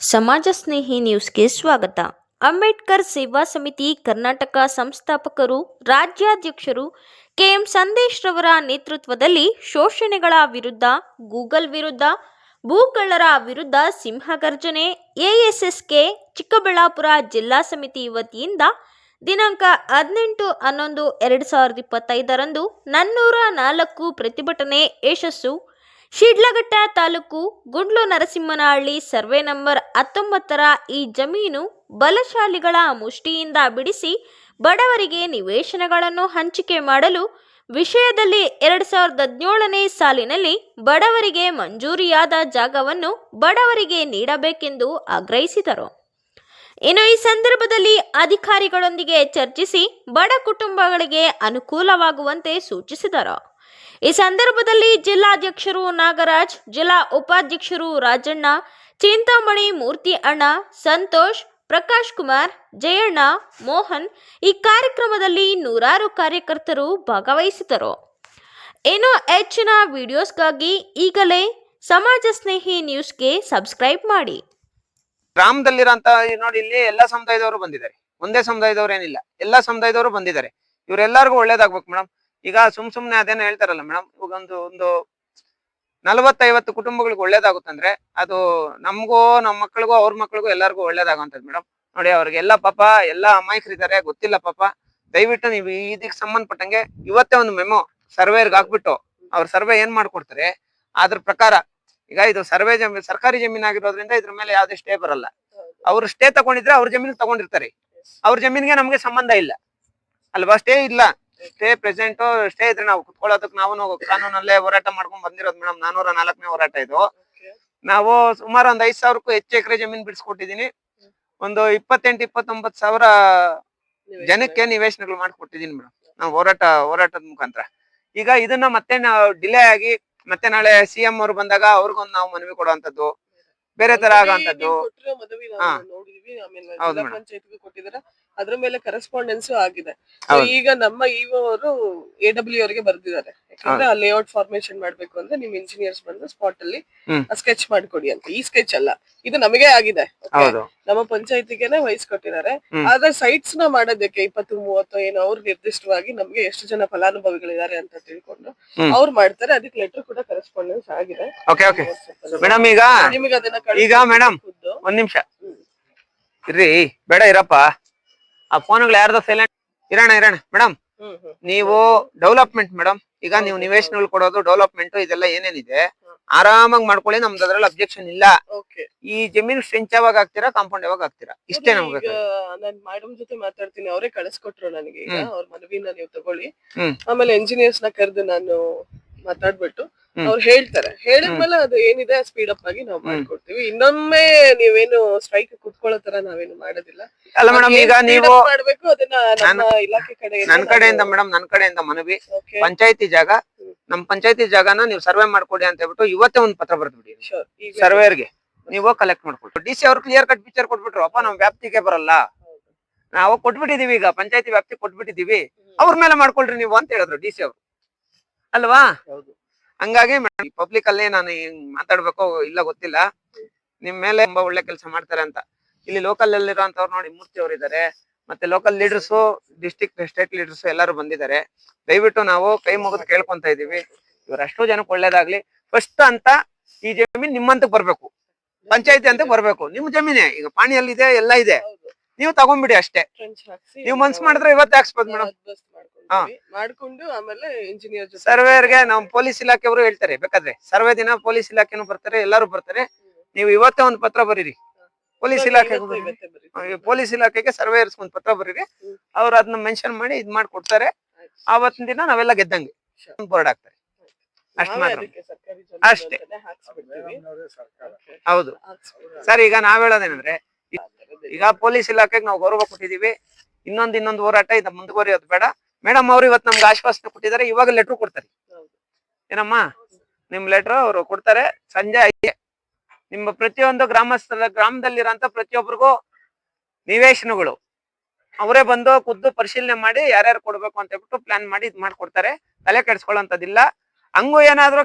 ಸಮಾಜ ಸ್ನೇಹಿ ನ್ಯೂಸ್ಗೆ ಸ್ವಾಗತ. ಅಂಬೇಡ್ಕರ್ ಸೇವಾ ಸಮಿತಿ ಕರ್ನಾಟಕ ಸಂಸ್ಥಾಪಕರು, ರಾಜ್ಯಾಧ್ಯಕ್ಷರು ಕೆಎಂ ಸಂದೇಶ್ ರವರ ನೇತೃತ್ವದಲ್ಲಿ ಶೋಷಣೆಗಳ ವಿರುದ್ಧ, ಗೂಗಲ್ ವಿರುದ್ಧ, ಭೂಕಳ್ಳರ ವಿರುದ್ಧ ಸಿಂಹಗರ್ಜನೆ ಎಎಸ್ಎಸ್ಕೆ ಚಿಕ್ಕಬಳ್ಳಾಪುರ ಜಿಲ್ಲಾ ಸಮಿತಿ ವತಿಯಿಂದ ದಿನಾಂಕ 18/11/2025 ನನ್ನೂರ 4 ಪ್ರತಿಭಟನೆ ಯಶಸ್ಸು. ಶಿಡ್ಲಘಟ್ಟ ತಾಲೂಕು ಗುಂಡ್ಲು ನರಸಿಂಹನಹಳ್ಳಿ ಸರ್ವೆ ನಂಬರ್ 19ರ ಈ ಜಮೀನು ಬಲಶಾಲಿಗಳ ಮುಷ್ಟಿಯಿಂದ ಬಿಡಿಸಿ ಬಡವರಿಗೆ ನಿವೇಶನಗಳನ್ನು ಹಂಚಿಕೆ ಮಾಡಲು ವಿಷಯದಲ್ಲಿ 2017ನೇ ಸಾಲಿನಲ್ಲಿ ಬಡವರಿಗೆ ಮಂಜೂರಿಯಾದ ಜಾಗವನ್ನು ಬಡವರಿಗೆ ನೀಡಬೇಕೆಂದು ಆಗ್ರಹಿಸಿದರು. ಇನ್ನು ಈ ಸಂದರ್ಭದಲ್ಲಿ ಅಧಿಕಾರಿಗಳೊಂದಿಗೆ ಚರ್ಚಿಸಿ ಬಡ ಕುಟುಂಬಗಳಿಗೆ ಅನುಕೂಲವಾಗುವಂತೆ ಸೂಚಿಸಿದರು. ಈ ಸಂದರ್ಭದಲ್ಲಿ ಜಿಲ್ಲಾಧ್ಯಕ್ಷರು ನಾಗರಾಜ್, ಜಿಲ್ಲಾ ಉಪಾಧ್ಯಕ್ಷರು ರಾಜಣ್ಣ, ಚಿಂತಾಮಣಿ ಮೂರ್ತಿ ಅಣ್ಣ, ಸಂತೋಷ್, ಪ್ರಕಾಶ್ ಕುಮಾರ್, ಜಯಣ್ಣ, ಮೋಹನ್ ಈ ಕಾರ್ಯಕ್ರಮದಲ್ಲಿ ನೂರಾರು ಕಾರ್ಯಕರ್ತರು ಭಾಗವಹಿಸಿದರು. ಇನ್ನು ಹೆಚ್ಚಿನ ವಿಡಿಯೋಸ್ಗಾಗಿ ಈಗಲೇ ಸಮಾಜ ಸ್ನೇಹಿ ನ್ಯೂಸ್ಗೆ ಸಬ್ಸ್ಕ್ರೈಬ್ ಮಾಡಿ. ಗ್ರಾಮದಲ್ಲಿರಂತ ನೋಡಿ, ಇಲ್ಲಿ ಎಲ್ಲಾ ಸಮುದಾಯದವರು ಬಂದಿದ್ದಾರೆ. ಒಂದೇ ಸಮುದಾಯದವ್ರು ಏನಿಲ್ಲ, ಎಲ್ಲಾ ಸಮುದಾಯದವರು ಬಂದಿದ್ದಾರೆ. ಇವರೆಲ್ಲರಿಗೂ ಒಳ್ಳೇದಾಗ್ಬೇಕು ಮೇಡಮ್. ಈಗ ಸುಮ್ನೆ ಅದೇನೋ ಹೇಳ್ತಾರಲ್ಲ ಮೇಡಮ್, ಇವಾಗ ಒಂದು 40-50 ಕುಟುಂಬಗಳಿಗೆ ಒಳ್ಳೇದಾಗುತ್ತಂದ್ರೆ ಅದು ನಮಗೂ, ನಮ್ಮ ಮಕ್ಕಳಿಗೂ, ಅವ್ರ ಮಕ್ಕಳಿಗೂ ಎಲ್ಲರಿಗೂ ಒಳ್ಳೇದಾಗುವಂತದ್ದು ಮೇಡಮ್. ನೋಡಿ, ಅವ್ರಿಗೆಲ್ಲ ಪಾಪ ಎಲ್ಲಾ ಅಮಾಯಕರಿದ್ದಾರೆ, ಗೊತ್ತಿಲ್ಲ ಪಾಪ. ದಯವಿಟ್ಟು ನೀವು ಇದಕ್ಕೆ ಸಂಬಂಧಪಟ್ಟಂಗೆ ಇವತ್ತೇ ಒಂದು ಮೆಮೊ ಸರ್ವೇರ್ಗೆ ಹಾಕ್ಬಿಟ್ಟು ಅವ್ರ ಸರ್ವೆ ಏನ್ ಮಾಡ್ಕೊಡ್ತಾರೆ ಅದ್ರ ಪ್ರಕಾರ. ಈಗ ಇದು ಸರ್ವೆ ಸರ್ಕಾರಿ ಜಮೀನ್ ಆಗಿರೋದ್ರಿಂದ ಇದ್ರ ಮೇಲೆ ಯಾವ್ದೇ ಸ್ಟೇ ಬರಲ್ಲ. ಅವ್ರು ಸ್ಟೇ ತಗೊಂಡಿದ್ರೆ ಅವ್ರ ಜಮೀನು ತಗೊಂಡಿರ್ತಾರೆ, ಅವ್ರ ಜಮೀನ್ಗೆ ನಮ್ಗೆ ಸಂಬಂಧ ಇಲ್ಲ ಅಲ್ವಾ? ಸ್ಟೇ ಇಲ್ಲ, ಸ್ಟೇ ಪ್ರೆಸೆಂಟ್ ಸ್ಟೇ ಇದ್ರೆ ನಾವು ಕುತ್ಕೊಳ್ಳೋದಕ್ಕೆ ನಾವು ಕಾನೂನಲ್ಲೇ ಹೋರಾಟ ಮಾಡ್ಕೊಂಡ್ ಬಂದಿರೋದು ಮೇಡಮ್. 404ನೇ ಹೋರಾಟ ಇದು. ನಾವು ಸುಮಾರು ಒಂದ್ 5,000ಕ್ಕೂ ಹೆಚ್ಚು ಎಕರೆ ಜಮೀನ್ ಬಿಡಿಸ್ಕೊಟ್ಟಿದೀನಿ. ಒಂದು 28-29 ಸಾವಿರ ಜನಕ್ಕೆ ನಿವೇಶನಗಳು ಮಾಡ್ಕೊಟ್ಟಿದೀನಿ ಮೇಡಮ್, ನಾವು ಹೋರಾಟದ ಮುಖಾಂತರ. ಈಗ ಇದನ್ನ ಮತ್ತೆ ನಾವು ಡಿಲೇ ಆಗಿ ಮತ್ತೆ ನಾಳೆ ಸಿಎಂ ಅವರು ಬಂದಾಗ ಅವ್ರಿಗೊಂದು ನಾವು ಮನವಿ ಕೊಡುವಂತದ್ದು, ಬೇರೆ ತರ ಆಗುವಂತದ್ದು. ಅದ್ರ ಮೇಲೆ ಕರೆಸ್ಪಾಂಡೆನ್ಸ್ ಆಗಿದೆ. ಈಗ ನಮ್ಮ ಇಒ ಅವರು AW ಅವರಿಗೆ ಬರ್ದಿದ್ದಾರೆ, ಯಾಕಂದ್ರೆ ಆ ಲೇಔಟ್ ಫಾರ್ಮೇಶನ್ ಮಾಡ್ಬೇಕು ಅಂದ್ರೆ ನಿಮ್ ಇಂಜಿನಿಯರ್ಸ್ ಬಂದು ಸ್ಪಾಟ್ ಅಲ್ಲಿ ಸ್ಕೆಚ್ ಮಾಡ್ಕೊಡಿ ಅಂತ. ಈ ಸ್ಕೆಚ್ ಅಲ್ಲ, ಇದು ನಮಗೆ ಆಗಿದೆ, ನಮ್ಮ ಪಂಚಾಯತಿಗೆನೆ ವಹಿಸ್ಕೊಟ್ಟಿದ್ದಾರೆ. ಆದ್ರೆ ಸೈಟ್ಸ್ ನ ಮಾಡೋದಕ್ಕೆ 20-30 ಏನೋ ಅವ್ರು ನಿರ್ದಿಷ್ಟವಾಗಿ ನಮ್ಗೆ ಎಷ್ಟು ಜನ ಫಲಾನುಭವಿಗಳಿದ್ದಾರೆ ಅಂತ ತಿಳ್ಕೊಂಡು ಅವ್ರು ಮಾಡ್ತಾರೆ. ಅದಕ್ಕೆ ಲೆಟರ್ ಕೂಡ ಕರೆಸ್ಪಾಂಡೆನ್ಸ್ ಆಗಿದೆ. ಮೇಡಮ್ ನಿಮಗೆ ಅದನ್ನ ಈಗ ಮೇಡಮ್ ಒಂದ್ ನಿಮಿಷ ಇರ್ರಿ, ಬೇಡ ಇರಪ್ಪ, ಆ ಫೋನ್ಗಳು ಯಾರ್ದೋ ಸೈಲೆಂಟ್ ಇರೋಣ ಮೇಡಮ್. ನೀವು ಡೆವಲಪ್ಮೆಂಟ್ ಮೇಡಮ್, ಈಗ ನೀವು ನಿವೇಶನಗಳು ಕೊಡೋದು, ಡೆವಲಪ್ಮೆಂಟ್ ಇದೆಲ್ಲ ಏನೇನಿದೆ ಆರಾಮಾಗಿ ಮಾಡ್ಕೊಳ್ಳಿ, ನಮ್ದು ಅದ್ರಲ್ಲಿ ಅಬ್ಜೆಕ್ಷನ್ ಇಲ್ಲ. ಈ ಜಮೀನು ಸ್ಟ್ರೆಂಚ್ ಯಾವಾಗ ಆಗ್ತೀರಾ, ಕಾಂಪೌಂಡ್ ಯಾವಾಗ ಆಗ್ತೀರಾ, ಇಷ್ಟೇ ನಮ್ಗೆ. ನಾನ್ ಮೇಡಮ್ ಜೊತೆ ಮಾತಾಡ್ತೀನಿ, ಅವರೇ ಕಳಿಸ್ಕೊಟ್ರು ನನಗೆ. ಈಗ ಅವ್ರ ಮನವಿನ ನೀವು ತಗೊಳ್ಳಿ, ಆಮೇಲೆ ಇಂಜಿನಿಯರ್ಸ್ ನ ಕರೆದು ನಾನು ಮಾತಾಡ್ಬಿಟ್ಟು ಅವ್ರು ಹೇಳ್ತಾರೆ. ಹೇಳಿದ್ಮೇಲೆ ಅದು ಏನಿದೆ ಸ್ಪೀಡ್ ಅಪ್ ಆಗಿ ನಾವು ಮಾಡ್ಕೊಡ್ತೀವಿ. ಇನ್ನೊಮ್ಮೆ ನೀವೇನು ಸ್ಟ್ರೈಕ್ ಕುತ್ಕೊಳ್ಳೋ ತರ ನಾವೇನು ಮಾಡೋದಿಲ್ಲ. ಅಲ್ಲ ಮೇಡಮ್, ಈಗ ನೀವು ಮಾಡ್ಬೇಕು ಅದನ್ನ ನಮ್ಮ ಇಲಾಖೆ ಕಡೆ, ನನ್ ಕಡೆಯಿಂದ ಮೇಡಮ್, ನನ್ ಕಡೆಯಿಂದ ಮನವಿ, ಪಂಚಾಯತಿ ಜಾಗ, ನಮ್ ಪಂಚಾಯತಿ ಜಾಗನ ನೀವು ಸರ್ವೆ ಮಾಡ್ಕೊಡಿ ಅಂತ ಹೇಳ್ಬಿಟ್ಟು ಇವತ್ತೇ ಒಂದು ಪತ್ರ ಬರ್ದ್ಬಿಡಿ ಸರ್ವೇರ್ಗೆ. ನೀವು ಕಲೆಕ್ಟ್ ಮಾಡ್ಕೊಟ್ಟು DC ಅವ್ರು ಕ್ಲಿಯರ್ ಕಟ್ ಪಿಕ್ಚರ್ ಕೊಟ್ಬಿಟ್ರು, ಅಪ್ಪ ನಮ್ ವ್ಯಾಪ್ತಿಗೆ ಬರಲ್ಲ, ನಾವು ಕೊಟ್ಬಿಟ್ಟಿದೀವಿ, ಈಗ ಪಂಚಾಯತಿ ವ್ಯಾಪ್ತಿ ಕೊಟ್ಬಿಟ್ಟಿದೀವಿ, ಅವ್ರ ಮೇಲೆ ಮಾಡ್ಕೊಳ್ರಿ ನೀವು ಅಂತ ಹೇಳಿದ್ರು DC ಅವ್ರು ಅಲ್ವಾ? ಹಂಗಾಗಿ ಪಬ್ಲಿಕ್ ಅಲ್ಲಿ ನಾನು ಮಾತಾಡ್ಬೇಕು ಇಲ್ಲ ಗೊತ್ತಿಲ್ಲ, ನಿಮ್ ಮೇಲೆ ತುಂಬಾ ಒಳ್ಳೆ ಕೆಲಸ ಮಾಡ್ತಾರೆ ಅಂತ. ಇಲ್ಲಿ ಲೋಕಲ್ ಅಲ್ಲಿರೋಂಥವ್ರು ನೋಡಿ, ಮೂರ್ತಿ ಅವರು ಇದಾರೆ, ಮತ್ತೆ local leaders, district state leaders ಎಲ್ಲರೂ ಬಂದಿದ್ದಾರೆ. ದಯವಿಟ್ಟು ನಾವು ಕೈ ಮುಗಿದು ಕೇಳ್ಕೊಂತ ಇದೀವಿ, ಇವರಷ್ಟು ಜನಕ್ಕೆ ಒಳ್ಳೇದಾಗ್ಲಿ. ಫಸ್ಟ್ ಅಂತ ಈ ಜಮೀನ್ ನಿಮ್ಮಂತ ಬರ್ಬೇಕು, ಪಂಚಾಯತಿ ಅಂತ ಬರ್ಬೇಕು. ನಿಮ್ ಜಮೀನೇ, ಈಗ ಪಾಣಿಯಲ್ಲಿ ಇದೆ, ಎಲ್ಲ ಇದೆ, ನೀವು ತಗೊಂಡ್ಬಿಡಿ ಅಷ್ಟೇ. ನೀವು ಮನ್ಸ್ ಮಾಡಿದ್ರೆ ಇವತ್ತೇ ಹಾಕ್ಸ್ಬೋದು ಮೇಡಮ್. ಮಾಡ್ಕೊಂಡು ಆಮೇಲೆ ಇಂಜಿನಿಯರ್ ಸರ್ವೇರ್ಗೆ ನಾವು ಪೊಲೀಸ್ ಇಲಾಖೆಯವರು ಹೇಳ್ತಾರೆ, ಬೇಕಾದ್ರೆ ಸರ್ವೆ ದಿನ ಪೊಲೀಸ್ ಇಲಾಖೆನೂ ಬರ್ತಾರೆ, ಎಲ್ಲರೂ ಬರ್ತಾರೆ. ನೀವು ಇವತ್ತೇ ಒಂದು ಪತ್ರ ಬರೀರಿ ಪೊಲೀಸ್ ಇಲಾಖೆಗೆ ಸರ್ವೇಯರ್ಸ್ ಒಂದು ಪತ್ರ ಬರೀರಿ, ಅವ್ರು ಅದನ್ನ ಮೆನ್ಷನ್ ಮಾಡಿ ಇದ್ ಮಾಡಿ ಕೊಡ್ತಾರೆ. ಆವತ್ತಿನ ದಿನ ನಾವೆಲ್ಲ ಗೆದ್ದಂಗೆ ಬೋರ್ಡ್ ಹಾಕ್ತಾರೆ, ಅಷ್ಟ್ ಮಾತ್ರ, ಅಷ್ಟೇ. ಹೌದು ಸರ್. ಈಗ ನಾವ್ ಹೇಳೋದೇನಂದ್ರೆ, ಈಗ ಪೊಲೀಸ್ ಇಲಾಖೆಗೆ ನಾವು ಗೌರವ ಕೊಟ್ಟಿದೀವಿ. ಇನ್ನೊಂದು ಹೋರಾಟ ಇದು ಮುಂದುವರಿಯೋದು ಬೇಡ. ಮೇಡಮ್ ಅವ್ರು ಇವತ್ತು ನಮ್ಗೆ ಆಶ್ವಾಸನೆ ಕೊಟ್ಟಿದ್ದಾರೆ, ಇವಾಗ ಲೆಟರ್ ಕೊಡ್ತಾರೆ. ಏನಮ್ಮ, ನಿಮ್ ಲೆಟರ್ ಅವರು ಕೊಡ್ತಾರೆ ಸಂಜೆ 5. ನಿಮ್ಮ ಪ್ರತಿಯೊಂದು ಗ್ರಾಮದಲ್ಲಿರೋಂತ ಪ್ರತಿಯೊಬ್ಬರಿಗೂ ನಿವೇಶನಗಳು ಅವರೇ ಬಂದು ಖುದ್ದು ಪರಿಶೀಲನೆ ಮಾಡಿ ಯಾರ್ಯಾರು ಕೊಡ್ಬೇಕು ಅಂತ ಹೇಳ್ಬಿಟ್ಟು ಪ್ಲಾನ್ ಮಾಡಿ ಇದ್ ಮಾಡ್ಕೊಡ್ತಾರೆ. ತಲೆ ಕೆಡ್ಸ್ಕೊಳ್ಳೋಂಥದ್ದಿಲ್ಲ. ಹಂಗೂ ಏನಾದ್ರು